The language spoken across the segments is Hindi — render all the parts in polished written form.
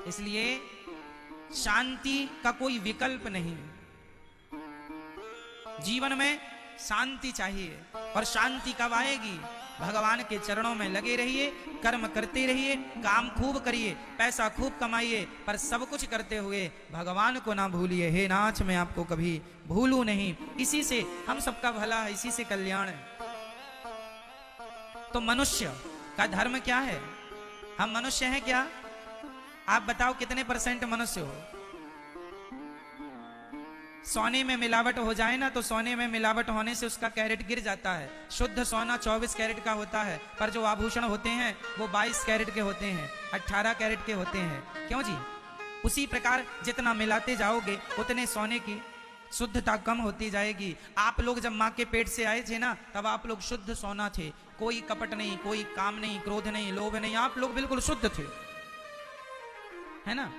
इसलिए शांति का कोई विकल्प नहीं। जीवन में शांति चाहिए। और शांति कब आएगी? भगवान के चरणों में लगे रहिए, कर्म करते रहिए, काम खूब करिए, पैसा खूब कमाइए, पर सब कुछ करते हुए भगवान को ना भूलिए। हे नाथ, मैं आपको कभी भूलूं नहीं। इसी से हम सबका भला है, इसी से कल्याण है। तो मनुष्य का धर्म क्या है? हम मनुष्य हैं क्या? आप बताओ कितने % मनुष्य हो? सोने में मिलावट हो जाए ना, तो सोने में मिलावट होने से उसका कैरेट गिर जाता है। शुद्ध सोना 24 कैरेट का होता है, पर जो आभूषण होते हैं वो 22 कैरेट के होते हैं, 18 कैरेट के होते हैं। क्यों जी? उसी प्रकार जितना मिलाते जाओगे उतने सोने की शुद्धता कम होती जाएगी। आप लोग जब माँ के पेट से आए थे ना, तब आप लोग शुद्ध सोना थे। कोई कपट नहीं, कोई काम नहीं, क्रोध नहीं, लोभ नहीं, आप लोग बिल्कुल शुद्ध थे, है ना?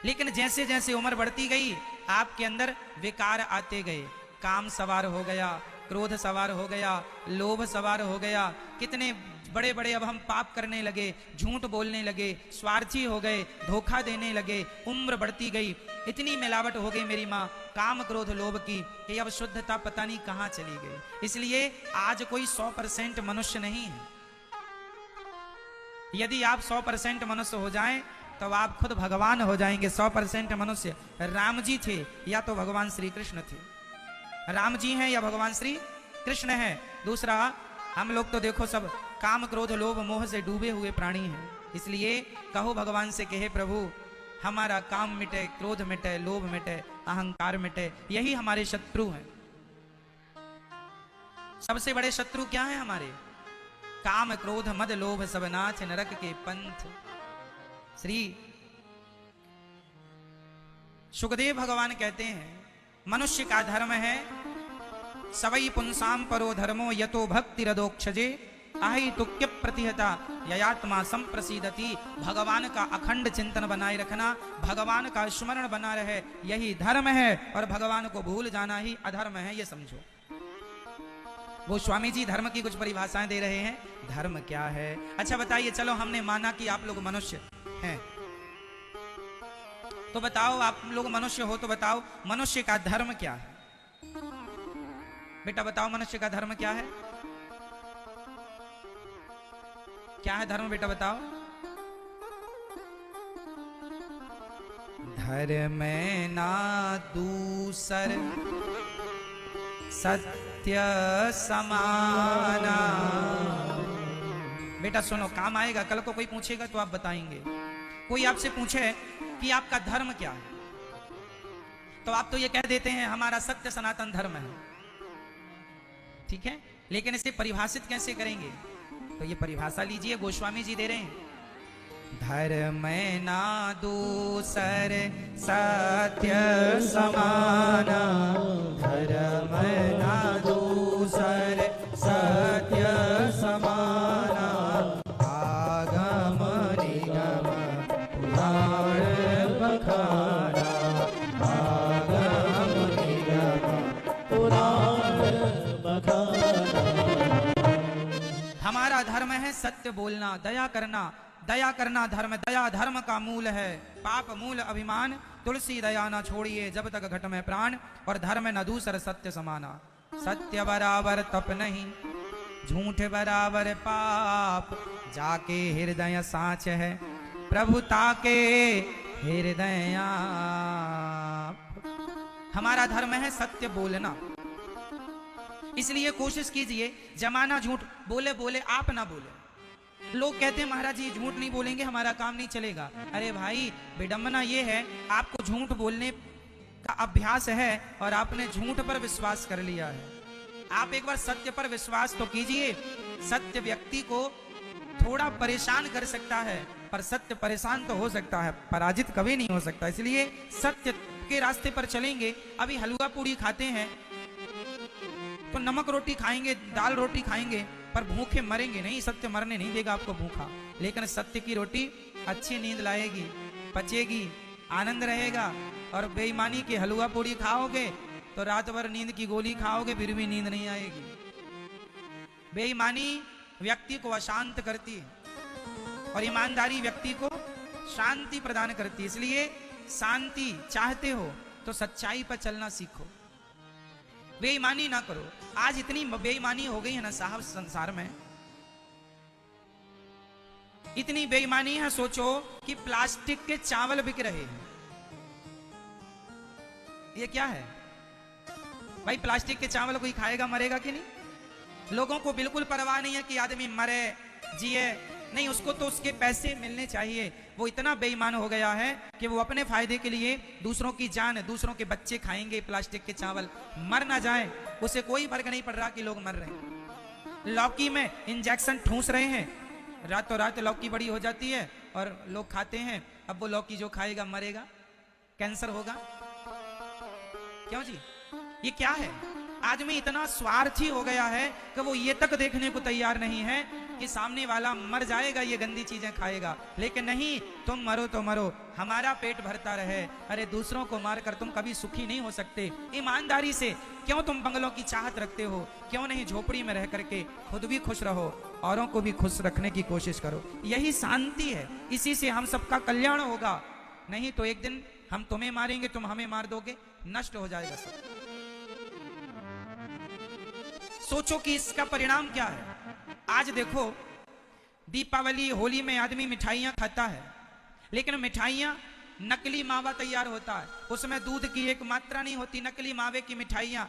लेकिन जैसे जैसे उम्र बढ़ती गई, आपके अंदर विकार आते गए। काम सवार हो गया, क्रोध सवार हो गया, लोभ सवार हो गया। कितने बड़े बड़े अब हम पाप करने लगे, झूठ बोलने लगे, स्वार्थी हो गए, धोखा देने लगे। उम्र बढ़ती गई, इतनी मिलावट हो गई मेरी माँ काम क्रोध लोभ की, कि अब शुद्धता पता नहीं कहाँ चली गई। इसलिए आज कोई 100% मनुष्य नहीं है। यदि आप 100% मनुष्य हो जाएं, तो आप खुद भगवान हो जाएंगे। 100% मनुष्य राम जी थे या तो भगवान श्री कृष्ण थे। राम जी हैं या भगवान श्री कृष्ण हैं। दूसरा, हम लोग तो देखो सब काम क्रोध लोभ मोह से डूबे हुए प्राणी हैं। इसलिए कहो भगवान से, कहे प्रभु हमारा काम मिटे, क्रोध मिटे, लोभ मिटे, अहंकार मिटे। यही हमारे शत्रु हैं। सबसे बड़े शत्रु क्या हैं हमारे? काम क्रोध मद लोभ सब नाथ नरक के पंथ। श्री सुखदेव भगवान कहते हैं, मनुष्य का धर्म है सवई पुंसाम परो धर्मो यतो भक्ति रदोक्षजे आहि तुक्य प्रतिहता ययात्मा संप्रसिदति। भगवान का अखंड चिंतन बनाए रखना, भगवान का स्मरण बना रहे, यही धर्म है। और भगवान को भूल जाना ही अधर्म है, ये समझो। वो स्वामी जी धर्म की कुछ परिभाषाएं दे रहे हैं। धर्म क्या है? अच्छा बताइए, चलो हमने माना कि आप लोग मनुष्य हैं, तो बताओ, आप लोग मनुष्य हो तो बताओ मनुष्य का धर्म क्या है? बेटा बताओ, मनुष्य का धर्म क्या है? क्या है धर्म? बेटा बताओ। धर्म ना दूसर सत्य समाना। बेटा सुनो, काम आएगा। कल को कोई पूछेगा तो आप बताएंगे। कोई आपसे पूछे कि आपका धर्म क्या है, तो आप तो ये कह देते हैं हमारा सत्य सनातन धर्म है। ठीक है, लेकिन इसे परिभाषित कैसे करेंगे? तो ये परिभाषा लीजिए, गोस्वामी जी दे रहे हैं। धर्म ना दूसर सत्य समाना, धर्म ना दूसर सत्य समाना, आगम निगम पुराण बखाना, आगम निगम पुराण बखाना। हमारा धर्म है सत्य बोलना, दया करना। दया करना धर्म, दया धर्म का मूल है। पाप मूल अभिमान, तुलसी दया न छोड़िए जब तक घट में प्राण। और धर्म न दूसर सत्य समाना। सत्य बराबर तप नहीं, झूठ बराबर पाप। जाके हृदय साच है, प्रभुता के हृदय आप। हमारा धर्म है सत्य बोलना। इसलिए कोशिश कीजिए, जमाना झूठ बोले बोले आप ना बोले। लोग कहते हैं महाराज जी झूठ नहीं बोलेंगे हमारा काम नहीं चलेगा। अरे भाई, विडंबना ये है, आपको झूठ बोलने का अभ्यास है और आपने झूठ पर विश्वास कर लिया है। आप एक बार सत्य पर विश्वास तो कीजिए। सत्य व्यक्ति को थोड़ा परेशान कर सकता है, पर सत्य परेशान तो हो सकता है, पराजित कभी नहीं हो सकता। इसलिए सत्य के रास्ते पर चलेंगे। अभी हलवा पूड़ी खाते हैं तो नमक रोटी खाएंगे, दाल रोटी खाएंगे, पर भूखे मरेंगे नहीं। सत्य मरने नहीं देगा आपको भूखा। लेकिन सत्य की रोटी अच्छी नींद लाएगी, पचेगी, आनंद रहेगा। और बेईमानी की हलवा पूड़ी खाओगे तो रात भर नींद की गोली खाओगे, फिर भी नींद नहीं आएगी। बेईमानी व्यक्ति को अशांत करती है और ईमानदारी व्यक्ति को शांति प्रदान करती है। इसलिए शांति चाहते हो तो सच्चाई पर चलना सीखो, बेईमानी ना करो। आज इतनी बेईमानी हो गई है ना साहब संसार में, इतनी बेईमानी है, सोचो कि प्लास्टिक के चावल बिक रहे हैं। ये क्या है भाई? प्लास्टिक के चावल कोई खाएगा मरेगा कि नहीं? लोगों को बिल्कुल परवाह नहीं है कि आदमी मरे जिए, नहीं, उसको तो उसके पैसे मिलने चाहिए। वो इतना बेईमान हो गया है कि वो अपने फायदे के लिए दूसरों की जान, दूसरों के बच्चे खाएंगे प्लास्टिक के चावल, मर ना जाए उसे कोई फर्क नहीं पड़ रहा कि लोग मर रहे हैं। लौकी में इंजेक्शन ठूस रहे हैं, रातों रात लौकी बड़ी हो जाती है और लोग खाते हैं। अब वो लौकी जो खाएगा मरेगा, कैंसर होगा। क्यों जी? ये क्या है? आदमी इतना स्वार्थी हो गया है कि वो ये तक देखने को तैयार नहीं है कि सामने वाला मर जाएगा ये गंदी चीजें खाएगा। लेकिन नहीं, तुम मरो तो मरो, हमारा पेट भरता रहे। अरे दूसरों को मारकर तुम कभी सुखी नहीं हो सकते। ईमानदारी से क्यों तुम बंगलों की चाहत रखते हो? क्यों नहीं झोपड़ी में रह करके खुद भी खुश रहो, औरों को भी खुश रखने की कोशिश करो। यही शांति है, इसी से हम सबका कल्याण होगा। नहीं तो एक दिन हम तुम्हें मारेंगे, तुम हमें मार दोगे, नष्ट हो जाएगा सब। सोचो कि इसका परिणाम क्या है। आज देखो, दीपावली होली में आदमी मिठाइयां खाता है, लेकिन मिठाइयां नकली मावा तैयार होता है, उसमें दूध की एक मात्रा नहीं होती। नकली मावे की मिठाइयां,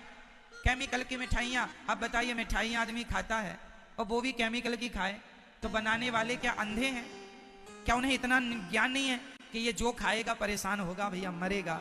केमिकल की मिठाइयां। अब बताइए, मिठाइयां आदमी खाता है और वो भी केमिकल की खाए, तो बनाने वाले क्या अंधे हैं? क्या उन्हें इतना ज्ञान नहीं है कि ये जो खाएगा परेशान होगा, भैया मरेगा?